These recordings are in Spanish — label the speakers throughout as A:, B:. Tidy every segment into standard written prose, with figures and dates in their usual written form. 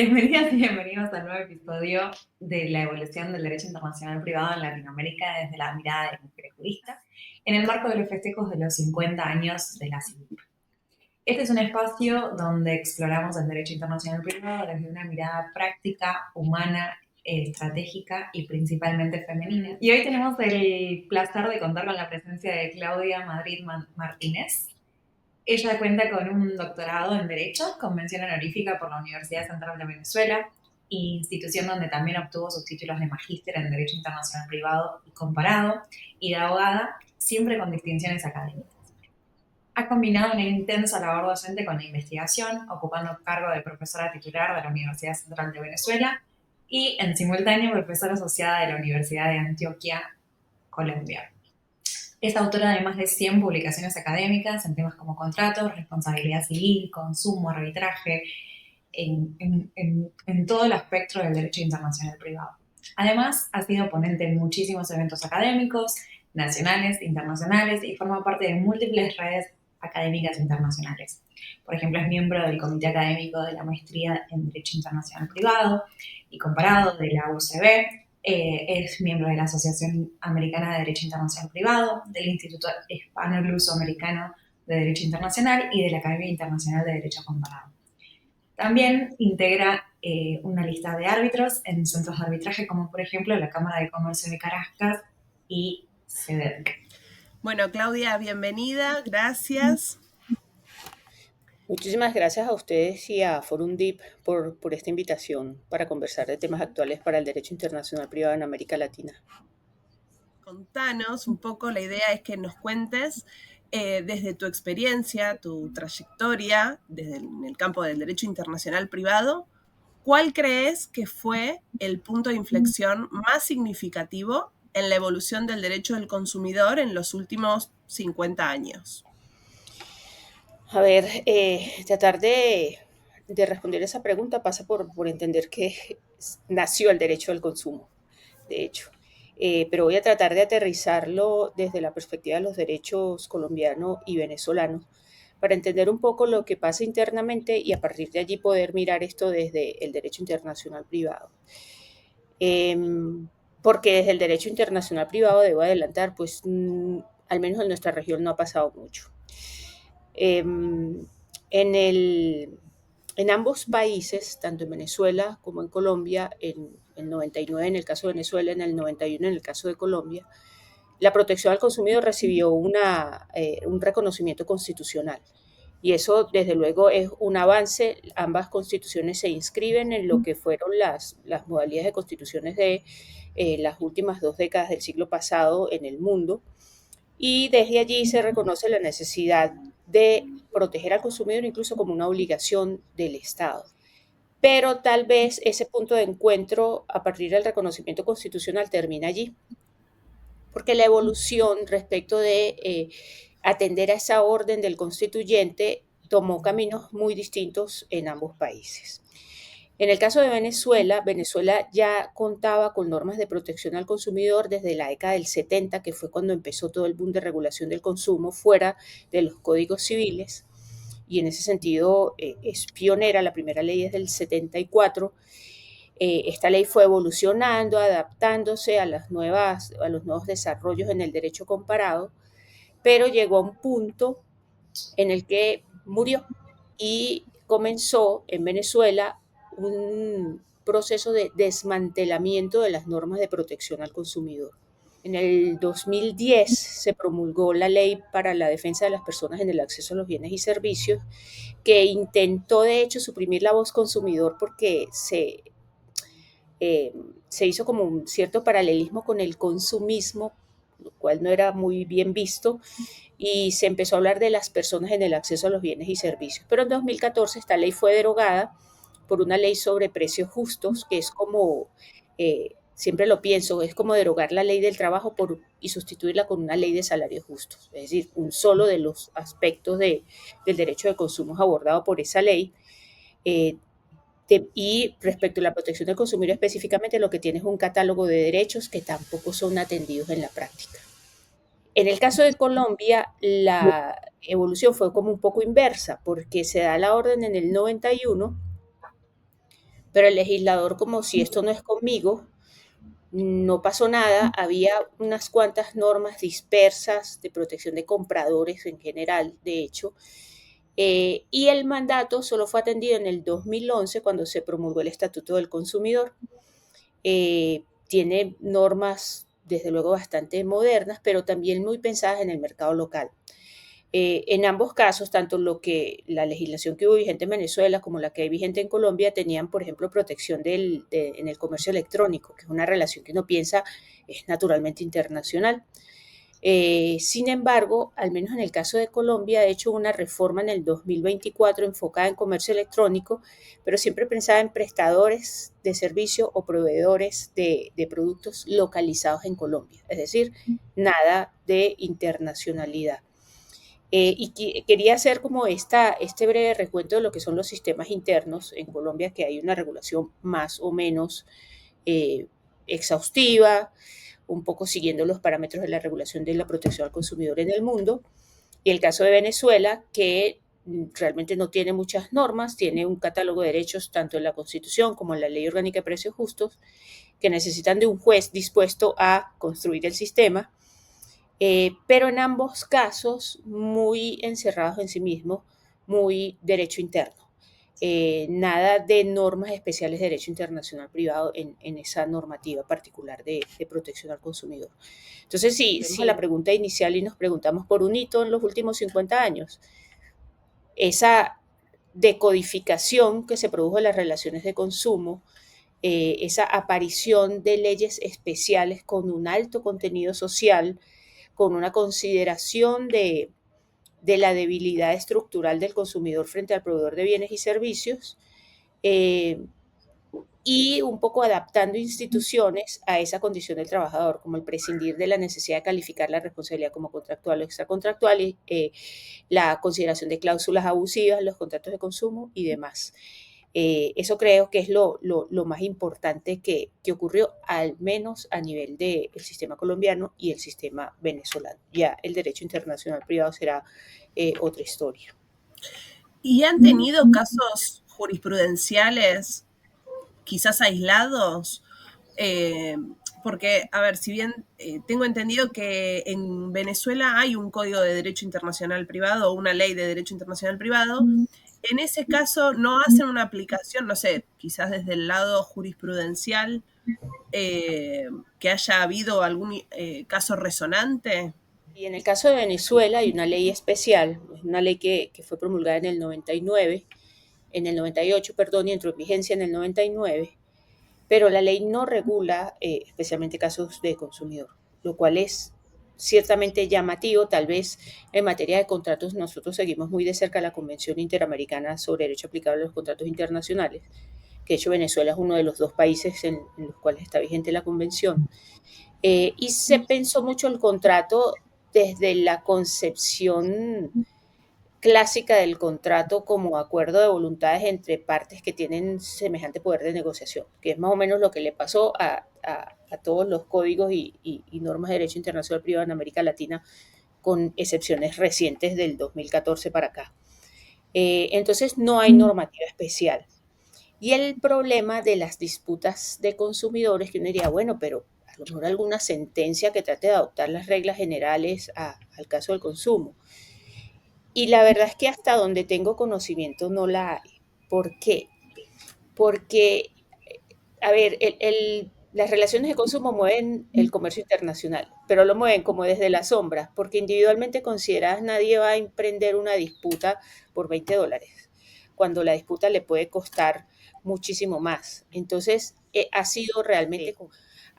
A: Bienvenidas y bienvenidos al nuevo episodio de la evolución del derecho internacional privado en Latinoamérica desde la mirada de mujeres juristas, en el marco de los festejos de los 50 años de la CIVIP. Este es un espacio donde exploramos el derecho internacional privado desde una mirada práctica, humana, estratégica y principalmente femenina. Y hoy tenemos el placer de contar con la presencia de Claudia Madrid Martínez. Ella cuenta con un doctorado en Derecho, con mención honorífica por la Universidad Central de Venezuela, institución donde también obtuvo sus títulos de magíster en Derecho Internacional Privado y Comparado, y de abogada, siempre con distinciones académicas. Ha combinado una intensa labor docente con la investigación, ocupando cargo de profesora titular de la Universidad Central de Venezuela y, en simultáneo, profesora asociada de la Universidad de Antioquia, Colombia. Es autora de más de 100 publicaciones académicas en temas como contratos, responsabilidad civil, consumo, arbitraje, en todo el espectro del derecho internacional privado. Además, ha sido ponente en muchísimos eventos académicos, nacionales, internacionales, y forma parte de múltiples redes académicas internacionales. Por ejemplo, es miembro del Comité Académico de la Maestría en Derecho Internacional Privado y Comparado de la UCB, es miembro de la Asociación Americana de Derecho Internacional Privado, del Instituto Hispano-Luso-Americano de Derecho Internacional y de la Academia Internacional de Derecho Comparado. También integra una lista de árbitros en centros de arbitraje, como por ejemplo la Cámara de Comercio de Caracas y CEDEC.
B: Bueno, Claudia, bienvenida, gracias.
C: Muchísimas gracias a ustedes y a Forum Deep por esta invitación para conversar de temas actuales para el derecho internacional privado en América Latina.
B: Contanos un poco, la idea es que nos cuentes desde tu experiencia, tu trayectoria en el campo del derecho internacional privado, ¿cuál crees que fue el punto de inflexión más significativo en la evolución del derecho del consumidor en los últimos 50 años?
C: A ver, tratar de responder esa pregunta pasa por entender que nació el derecho al consumo, de hecho. Pero voy a tratar de aterrizarlo desde la perspectiva de los derechos colombiano y venezolano para entender un poco lo que pasa internamente y a partir de allí poder mirar esto desde el derecho internacional privado. Porque desde el derecho internacional privado, debo adelantar, pues al menos en nuestra región no ha pasado mucho. En, el, en ambos países, tanto en Venezuela como en Colombia, en el 99 en el caso de Venezuela, en el 91 en el caso de Colombia, la protección al consumidor recibió un reconocimiento constitucional. Y eso, desde luego, es un avance. Ambas constituciones se inscriben en lo que fueron las modalidades de constituciones de las últimas 2 décadas del siglo pasado en el mundo. Y desde allí se reconoce la necesidad de proteger al consumidor incluso como una obligación del Estado. Pero tal vez ese punto de encuentro a partir del reconocimiento constitucional termina allí, porque la evolución respecto de atender a esa orden del constituyente tomó caminos muy distintos en ambos países. En el caso de Venezuela, Venezuela ya contaba con normas de protección al consumidor desde la década del 70, que fue cuando empezó todo el boom de regulación del consumo fuera de los códigos civiles. Y en ese sentido es pionera, la primera ley es del 74. Esta ley fue evolucionando, adaptándose a los nuevos desarrollos en el derecho comparado, pero llegó a un punto en el que murió y comenzó en Venezuela un proceso de desmantelamiento de las normas de protección al consumidor. En el 2010 se promulgó la Ley para la Defensa de las Personas en el Acceso a los Bienes y Servicios, que intentó de hecho suprimir la voz consumidor porque se hizo como un cierto paralelismo con el consumismo, lo cual no era muy bien visto, y se empezó a hablar de las personas en el acceso a los bienes y servicios. Pero en 2014 esta ley fue derogada por una ley sobre precios justos, que es como, siempre lo pienso, es como derogar la ley del trabajo y sustituirla con una ley de salarios justos. Es decir, un solo de los aspectos del derecho de consumo es abordado por esa ley. Y respecto a la protección del consumidor específicamente, lo que tiene es un catálogo de derechos que tampoco son atendidos en la práctica. En el caso de Colombia, la evolución fue como un poco inversa, porque se da la orden en el 91, pero el legislador, como si esto no es conmigo, no pasó nada, había unas cuantas normas dispersas de protección de compradores en general, de hecho, y el mandato solo fue atendido en el 2011 cuando se promulgó el Estatuto del Consumidor. Tiene normas, desde luego, bastante modernas, pero también muy pensadas en el mercado local. En ambos casos, tanto la legislación que hubo vigente en Venezuela como la que hay vigente en Colombia tenían, por ejemplo, protección en el comercio electrónico, que es una relación que uno piensa es naturalmente internacional. Sin embargo, al menos en el caso de Colombia, ha hecho una reforma en el 2024 enfocada en comercio electrónico, pero siempre pensada en prestadores de servicio o proveedores de productos localizados en Colombia, es decir, nada de internacionalidad. Quería hacer como este breve recuento de lo que son los sistemas internos en Colombia, que hay una regulación más o menos eh, exhaustiva, un poco siguiendo los parámetros de la regulación de la protección al consumidor en el mundo. Y el caso de Venezuela, que realmente no tiene muchas normas, tiene un catálogo de derechos tanto en la Constitución como en la Ley Orgánica de Precios Justos, que necesitan de un juez dispuesto a construir el sistema, pero en ambos casos muy encerrados en sí mismos, muy derecho interno. Nada de normas especiales de derecho internacional privado en esa normativa particular de protección al consumidor. Entonces, si a la pregunta inicial y nos preguntamos por un hito en los últimos 50 años, esa decodificación que se produjo en las relaciones de consumo, esa aparición de leyes especiales con un alto contenido social, con una consideración de la debilidad estructural del consumidor frente al proveedor de bienes y servicios, y un poco adaptando instituciones a esa condición del trabajador, como el prescindir de la necesidad de calificar la responsabilidad como contractual o extracontractual, la consideración de cláusulas abusivas en los contratos de consumo y demás. Eso creo que es lo más importante que ocurrió, al menos a nivel del sistema colombiano y el sistema venezolano. Ya el derecho internacional privado será otra historia.
B: ¿Y han tenido casos jurisprudenciales quizás aislados? Porque, a ver, si bien tengo entendido que en Venezuela hay un código de derecho internacional privado o una ley de derecho internacional privado, en ese caso no hacen una aplicación, no sé, quizás desde el lado jurisprudencial, que haya habido algún caso resonante.
C: Y en el caso de Venezuela hay una ley especial, una ley que fue promulgada en el 99, en el 98, perdón, y entró en vigencia en el 99, pero la ley no regula especialmente casos de consumidor, lo cual es ciertamente llamativo. Tal vez en materia de contratos nosotros seguimos muy de cerca la Convención Interamericana sobre Derecho Aplicable a los Contratos Internacionales, que de hecho Venezuela es uno de los 2 países en los cuales está vigente la convención. Y se pensó mucho el contrato desde la concepción clásica del contrato como acuerdo de voluntades entre partes que tienen semejante poder de negociación, que es más o menos lo que le pasó a todos los códigos y normas de derecho internacional privado en América Latina, con excepciones recientes del 2014 para acá. Entonces no hay normativa especial. Y el problema de las disputas de consumidores, que uno diría, bueno, pero a lo mejor alguna sentencia que trate de adoptar las reglas generales al caso del consumo. Y la verdad es que hasta donde tengo conocimiento no la hay. ¿Por qué? Porque, a ver, las relaciones de consumo mueven el comercio internacional, pero lo mueven como desde las sombras, porque individualmente consideradas nadie va a emprender una disputa por $20, cuando la disputa le puede costar muchísimo más. Entonces, ha sido realmente,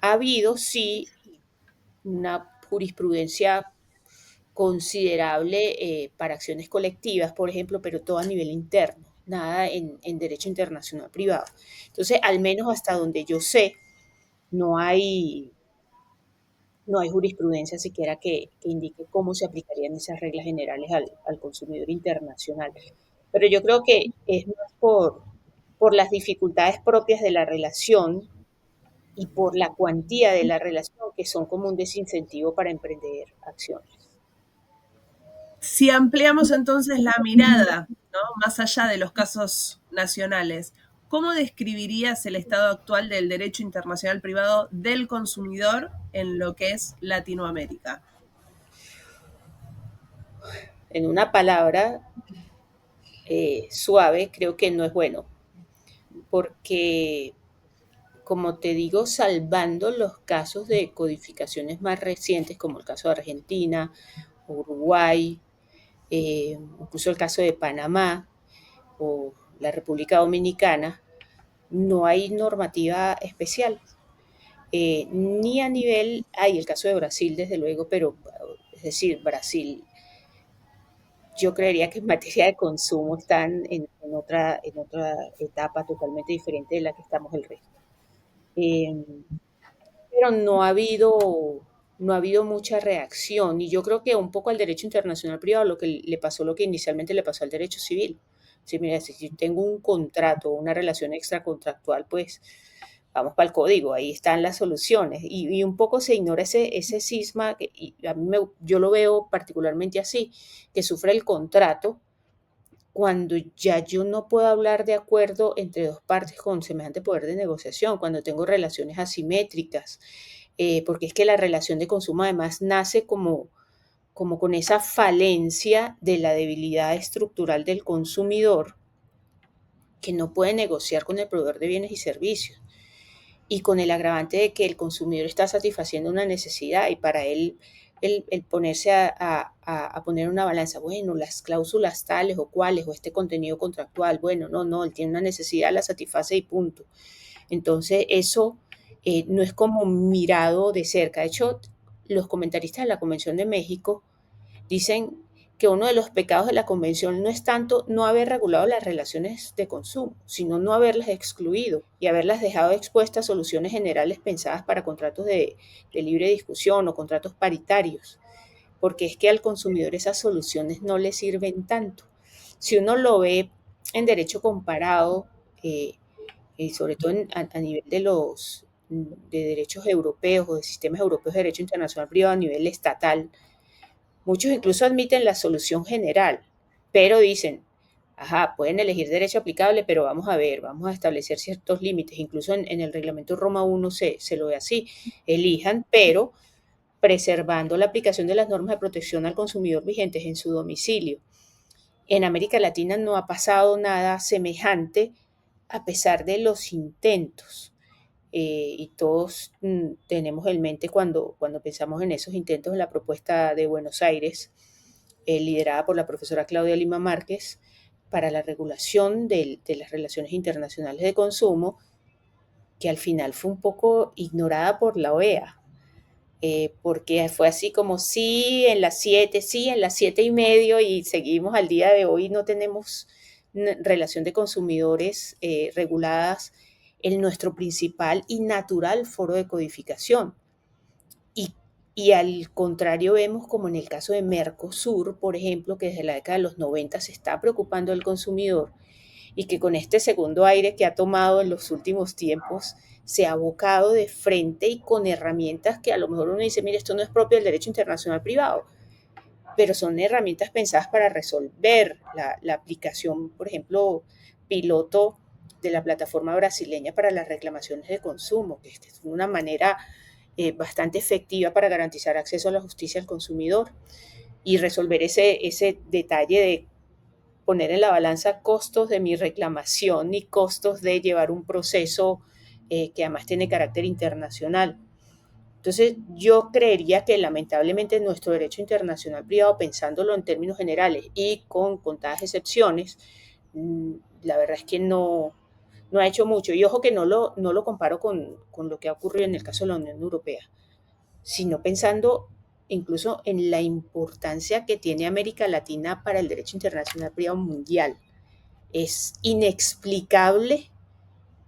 C: ha habido sí una jurisprudencia considerable para acciones colectivas, por ejemplo, pero todo a nivel interno, nada en derecho internacional privado. Entonces, al menos hasta donde yo sé, no hay, no hay jurisprudencia siquiera que indique cómo se aplicarían esas reglas generales al consumidor internacional. Pero yo creo que es más por las dificultades propias de la relación y por la cuantía de la relación, que son como un desincentivo para emprender acciones.
B: Si ampliamos entonces la mirada, ¿no? Más allá de los casos nacionales, ¿cómo describirías el estado actual del derecho internacional privado del consumidor en lo que es Latinoamérica?
C: En una palabra suave, creo que no es bueno, porque, como te digo, salvando los casos de codificaciones más recientes, como el caso de Argentina, Uruguay, incluso el caso de Panamá o la República Dominicana, no hay normativa especial. Ni a nivel, hay el caso de Brasil, desde luego, pero es decir, Brasil, yo creería que en materia de consumo están en otra etapa totalmente diferente de la que estamos el resto. Eh, pero no ha habido mucha reacción y yo creo que un poco al derecho internacional privado lo que le pasó lo que inicialmente le pasó al derecho civil. Si, mira, si tengo un contrato o una relación extracontractual, pues vamos para el código, ahí están las soluciones. Y un poco se ignora ese cisma, y yo lo veo particularmente así, que sufre el contrato cuando ya yo no puedo hablar de acuerdo entre dos partes con semejante poder de negociación, cuando tengo relaciones asimétricas, porque es que la relación de consumo además nace como con esa falencia de la debilidad estructural del consumidor que no puede negociar con el proveedor de bienes y servicios y con el agravante de que el consumidor está satisfaciendo una necesidad y para él el ponerse a poner una balanza, bueno, las cláusulas tales o cuales o este contenido contractual, bueno, no, él tiene una necesidad, la satisface y punto. Entonces eso no es como mirado de cerca. De hecho, los comentaristas de la Convención de México dicen que uno de los pecados de la convención no es tanto no haber regulado las relaciones de consumo, sino no haberlas excluido y haberlas dejado expuestas a soluciones generales pensadas para contratos de libre discusión o contratos paritarios, porque es que al consumidor esas soluciones no le sirven tanto. Si uno lo ve en derecho comparado, y sobre todo a nivel de derechos europeos o de sistemas europeos de derecho internacional privado a nivel estatal, muchos incluso admiten la solución general, pero dicen, ajá, pueden elegir derecho aplicable, pero vamos a ver, vamos a establecer ciertos límites. Incluso en el reglamento Roma 1 se lo ve así, elijan, pero preservando la aplicación de las normas de protección al consumidor vigentes en su domicilio. En América Latina no ha pasado nada semejante a pesar de los intentos. Y todos tenemos en mente cuando pensamos en esos intentos, la propuesta de Buenos Aires, liderada por la profesora Claudia Lima Márquez, para la regulación de las relaciones internacionales de consumo, que al final fue un poco ignorada por la OEA, porque fue así como sí, en las 7, sí, en las 7:30, y seguimos al día de hoy, no tenemos relación de consumidores reguladas en nuestro principal y natural foro de codificación. Y al contrario vemos como en el caso de Mercosur, por ejemplo, que desde la década de los 90 se está preocupando del consumidor y que con este segundo aire que ha tomado en los últimos tiempos se ha abocado de frente y con herramientas que a lo mejor uno dice, mire, esto no es propio del derecho internacional privado, pero son herramientas pensadas para resolver la aplicación, por ejemplo, piloto de la plataforma brasileña para las reclamaciones de consumo, que es una manera bastante efectiva para garantizar acceso a la justicia al consumidor y resolver ese detalle de poner en la balanza costos de mi reclamación y costos de llevar un proceso que además tiene carácter internacional. Entonces, yo creería que lamentablemente nuestro derecho internacional privado, pensándolo en términos generales y con contadas excepciones, la verdad es que no ha hecho mucho. Y ojo que no lo comparo con lo que ha ocurrido en el caso de la Unión Europea, sino pensando incluso en la importancia que tiene América Latina para el derecho internacional privado mundial. Es inexplicable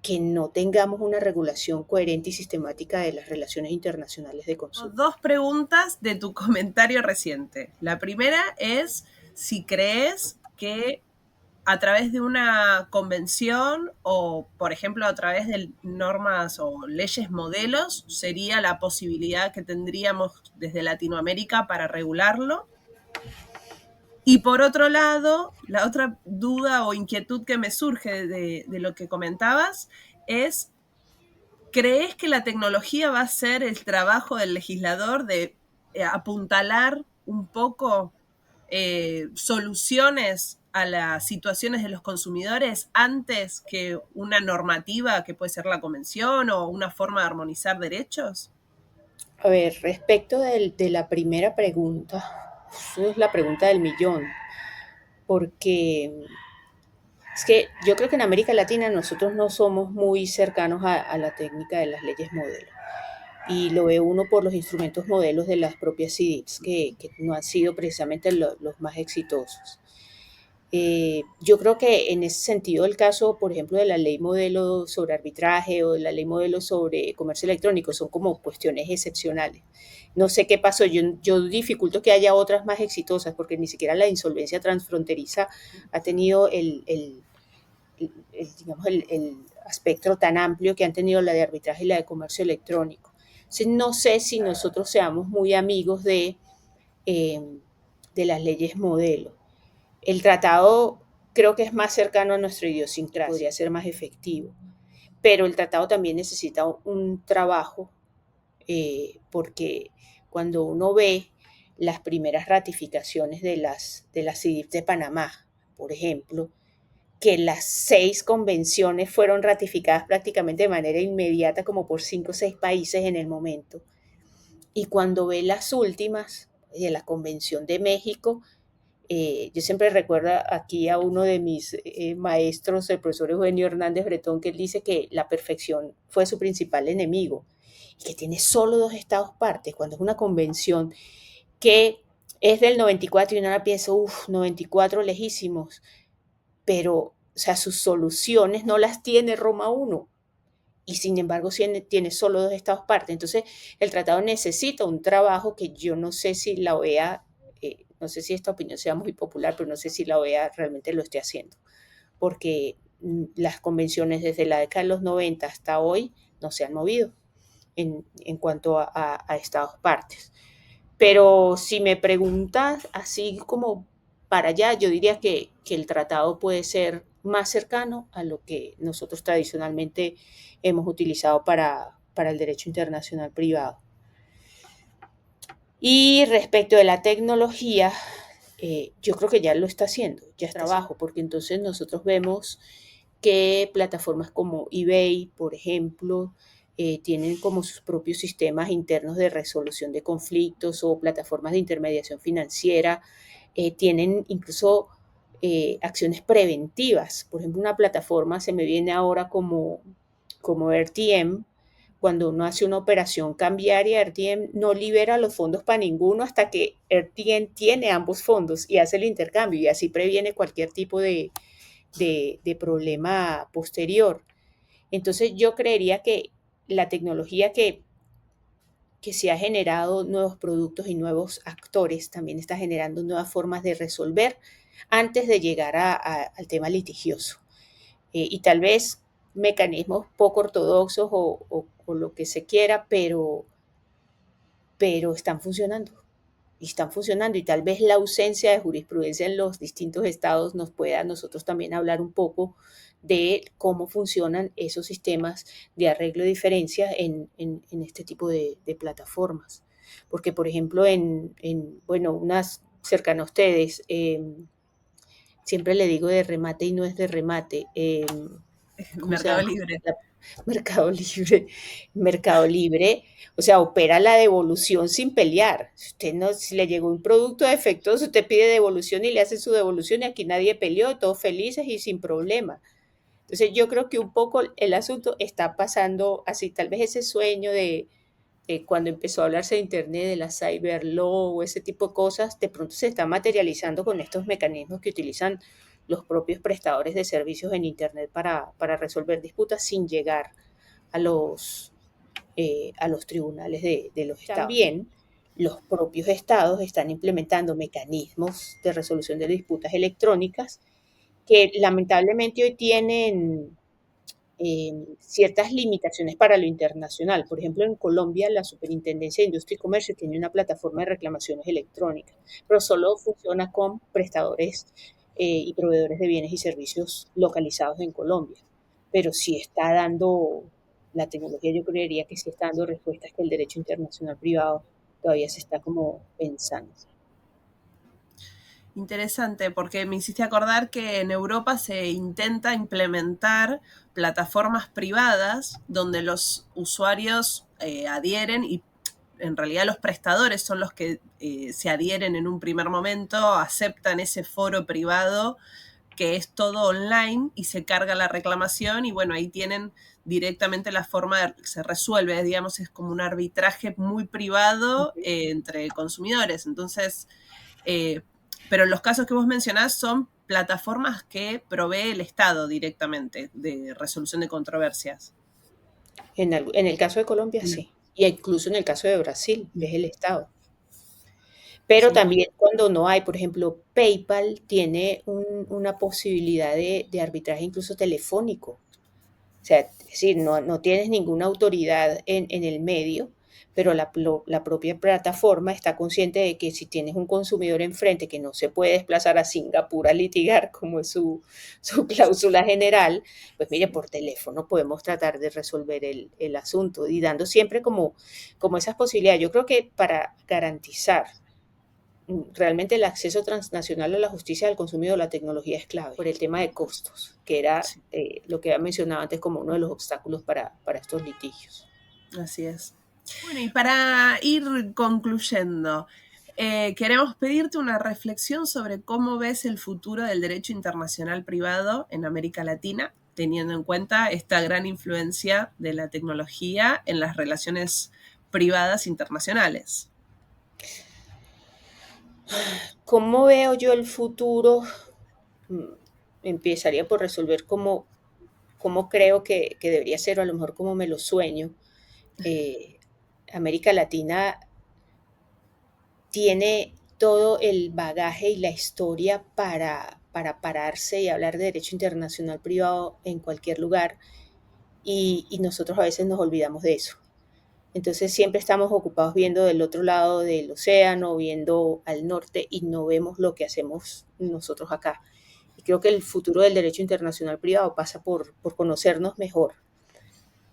C: que no tengamos una regulación coherente y sistemática de las relaciones internacionales de consumo.
B: Dos preguntas de tu comentario reciente. La primera es si crees que a través de una convención o, por ejemplo, a través de normas o leyes modelos, sería la posibilidad que tendríamos desde Latinoamérica para regularlo. Y por otro lado, la otra duda o inquietud que me surge de lo que comentabas es, ¿crees que la tecnología va a ser el trabajo del legislador de apuntalar un poco soluciones a las situaciones de los consumidores antes que una normativa que puede ser la convención o una forma de armonizar derechos?
C: A ver, respecto de la primera pregunta, eso es la pregunta del millón, porque es que yo creo que en América Latina nosotros no somos muy cercanos a la técnica de las leyes modelo. Y lo ve uno por los instrumentos modelos de las propias CIDIPs, que no han sido precisamente los más exitosos. Yo creo que en ese sentido el caso, por ejemplo, de la ley modelo sobre arbitraje o de la ley modelo sobre comercio electrónico son como cuestiones excepcionales. No sé qué pasó, yo dificulto que haya otras más exitosas porque ni siquiera la insolvencia transfronteriza ha tenido digamos, el aspecto tan amplio que han tenido la de arbitraje y la de comercio electrónico. Entonces, no sé si nosotros seamos muy amigos eh, de las leyes modelo. El tratado creo que es más cercano a nuestra idiosincrasia, podría ser más efectivo, pero el tratado también necesita un trabajo porque cuando uno ve las primeras ratificaciones de las CIDIP de Panamá, por ejemplo, que las 6 convenciones fueron ratificadas prácticamente de manera inmediata como por 5 o 6 países en el momento. Y cuando ve las últimas, de la Convención de México, yo siempre recuerdo aquí a uno de mis maestros, el profesor Eugenio Hernández Bretón, que él dice que la perfección fue su principal enemigo y que tiene solo 2 estados partes, cuando es una convención que es del 94 y uno ahora piensa, 94 lejísimos, pero, o sea, sus soluciones no las tiene Roma I y sin embargo tiene solo 2 estados partes. Entonces, el tratado necesita un trabajo que yo no sé si la OEA, no sé si esta opinión sea muy popular, pero no sé si la OEA realmente lo esté haciendo, porque las convenciones desde la década de los 90 hasta hoy no se han movido en cuanto a estados partes. Pero si me preguntas así como para allá, yo diría que el tratado puede ser más cercano a lo que nosotros tradicionalmente hemos utilizado para el derecho internacional privado. Y respecto de la tecnología, yo creo que ya lo está haciendo, ya está trabajo, porque entonces nosotros vemos que plataformas como eBay, por ejemplo, tienen como sus propios sistemas internos de resolución de conflictos o plataformas de intermediación financiera, tienen incluso acciones preventivas. Por ejemplo, una plataforma se me viene ahora como RTM. Cuando uno hace una operación cambiaria, RTM no libera los fondos para ninguno hasta que RTM tiene ambos fondos y hace el intercambio y así previene cualquier tipo de problema posterior. Entonces yo creería que la tecnología que se ha generado nuevos productos y nuevos actores también está generando nuevas formas de resolver antes de llegar al tema litigioso. Y tal vez mecanismos poco ortodoxos o lo que se quiera, pero están funcionando. Y están funcionando y tal vez la ausencia de jurisprudencia en los distintos estados nos pueda a nosotros también hablar un poco de cómo funcionan esos sistemas de arreglo de diferencias en este tipo de plataformas. Porque, por ejemplo, bueno, unas cercanas a ustedes, siempre le digo de remate y no es de remate. ¿Cómo se
B: Mercado
C: llama?
B: Libre.
C: Mercado Libre. Mercado Libre, o sea, opera la devolución sin pelear. Si usted no, si le llegó un producto defectuoso, usted pide devolución y le hace su devolución y aquí nadie peleó, todos felices y sin problema. Entonces yo creo que un poco el asunto está pasando así, tal vez ese sueño de cuando empezó a hablarse de Internet, de la cyber law o ese tipo de cosas, de pronto se está materializando con estos mecanismos que utilizan los propios prestadores de servicios en Internet para resolver disputas sin llegar a los tribunales de los estados. También los propios estados están implementando mecanismos de resolución de disputas electrónicas que lamentablemente hoy tienen ciertas limitaciones para lo internacional. Por ejemplo, en Colombia la Superintendencia de Industria y Comercio tiene una plataforma de reclamaciones electrónicas, pero solo funciona con prestadores y proveedores de bienes y servicios localizados en Colombia. Pero sí está dando, la tecnología yo creería que sí está dando respuestas que el derecho internacional privado todavía se está como pensando.
B: Interesante, porque me hiciste acordar que en Europa se intenta implementar plataformas privadas donde los usuarios adhieren y en realidad los prestadores son los que se adhieren en un primer momento, aceptan ese foro privado que es todo online y se carga la reclamación y bueno, ahí tienen directamente la forma de, se resuelve, digamos, es como un arbitraje muy privado entre consumidores. Entonces, pero los casos que vos mencionás son plataformas que provee el Estado directamente de resolución de controversias.
C: En el caso de Colombia, sí. Y incluso en el caso de Brasil, es el Estado. Pero
B: Sí.
C: también cuando no hay, por ejemplo, PayPal tiene una posibilidad de arbitraje incluso telefónico. O sea, es decir, no tienes ninguna autoridad en el medio, pero la propia plataforma está consciente de que si tienes un consumidor enfrente que no se puede desplazar a Singapur a litigar, como es su cláusula general, pues mire, por teléfono podemos tratar de resolver el asunto y dando siempre como esas posibilidades. Yo creo que para garantizar realmente el acceso transnacional a la justicia del consumidor, la tecnología es clave por el tema de costos, que era
B: Sí,
C: lo que había mencionado antes como uno de los obstáculos para estos litigios.
B: así es. Bueno, y para ir concluyendo, queremos pedirte una reflexión sobre cómo ves el futuro del derecho internacional privado en América Latina, teniendo en cuenta esta gran influencia de la tecnología en las relaciones privadas internacionales.
C: ¿Cómo veo yo el futuro? Mm, Empezaría por resolver cómo creo que debería ser, o a lo mejor cómo me lo sueño. Eh, América Latina tiene todo el bagaje y la historia para pararse y hablar de derecho internacional privado en cualquier lugar y nosotros a veces nos olvidamos de eso. Entonces siempre estamos ocupados viendo del otro lado del océano, viendo al norte y no vemos lo que hacemos nosotros acá. Y creo que el futuro del derecho internacional privado pasa por conocernos mejor,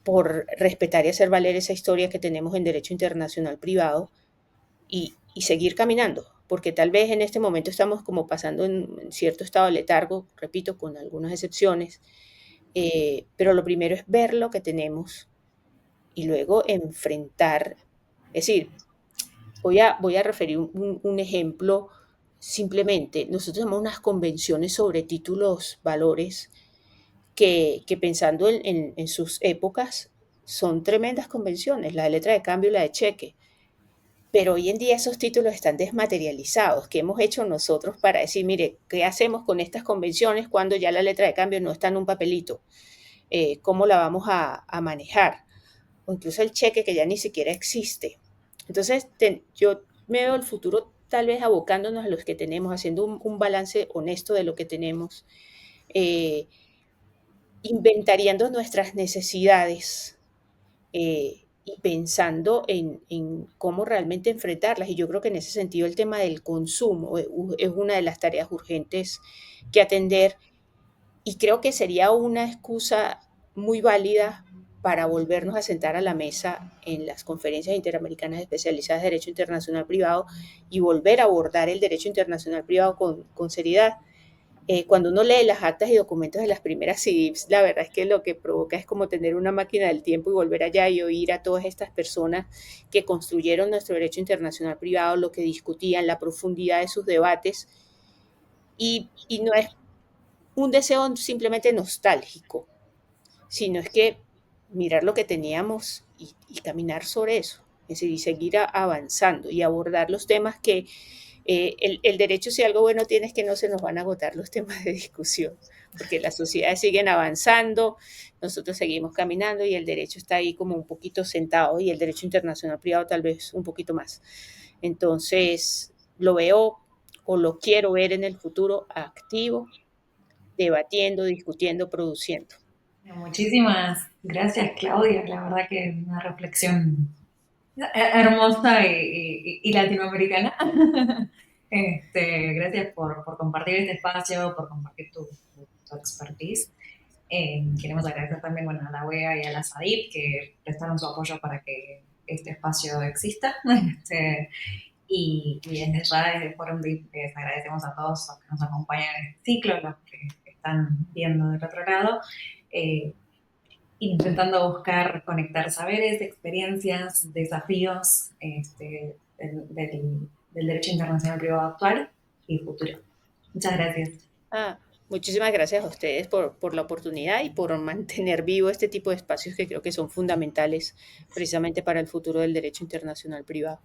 C: por respetar y hacer valer esa historia que tenemos en derecho internacional privado y seguir caminando, porque tal vez en este momento estamos como pasando en cierto estado de letargo, repito, con algunas excepciones, pero lo primero es ver lo que tenemos y luego enfrentar, es decir, voy a referir un ejemplo simplemente, nosotros tenemos unas convenciones sobre títulos, valores, que pensando en sus épocas son tremendas convenciones, la de letra de cambio y la de cheque. Pero hoy en día esos títulos están desmaterializados. ¿Qué hemos hecho nosotros para decir, mire, qué hacemos con estas convenciones cuando ya la letra de cambio no está en un papelito? ¿Cómo la vamos a manejar? O incluso el cheque que ya ni siquiera existe. Entonces, yo me veo el futuro tal vez abocándonos a los que tenemos, haciendo un balance honesto de lo que tenemos, eh, inventariando nuestras necesidades y pensando en cómo realmente enfrentarlas. Y yo creo que en ese sentido el tema del consumo es una de las tareas urgentes que atender y creo que sería una excusa muy válida para volvernos a sentar a la mesa en las conferencias interamericanas especializadas de Derecho Internacional Privado y volver a abordar el derecho internacional privado con seriedad. Cuando uno lee las actas y documentos de las primeras CIDIPs, la verdad es que lo que provoca es como tener una máquina del tiempo y volver allá y oír a todas estas personas que construyeron nuestro derecho internacional privado, lo que discutían, la profundidad de sus debates. Y no es un deseo simplemente nostálgico, sino es que mirar lo que teníamos y caminar sobre eso, es decir, y seguir avanzando y abordar los temas que el derecho, si algo bueno tiene, es que no se nos van a agotar los temas de discusión, porque las sociedades siguen avanzando, nosotros seguimos caminando y el derecho está ahí como un poquito sentado y el derecho internacional privado tal vez un poquito más. Entonces, lo veo o lo quiero ver en el futuro activo, debatiendo, discutiendo, produciendo.
A: Muchísimas gracias, Claudia. La verdad que es una reflexión hermosa y latinoamericana. Gracias por compartir este espacio, por compartir tu expertise. Queremos agradecer también, bueno, a la UEA y a la SADIP que prestaron su apoyo para que este espacio exista. Y desde ya, desde Forum VIP, les agradecemos a todos los que nos acompañan en este ciclo, los que están viendo del otro lado, eh, intentando buscar conectar saberes, experiencias, desafíos del derecho internacional privado actual y futuro. Muchas gracias.
C: Muchísimas gracias a ustedes por la oportunidad y por mantener vivo este tipo de espacios que creo que son fundamentales precisamente para el futuro del derecho internacional privado.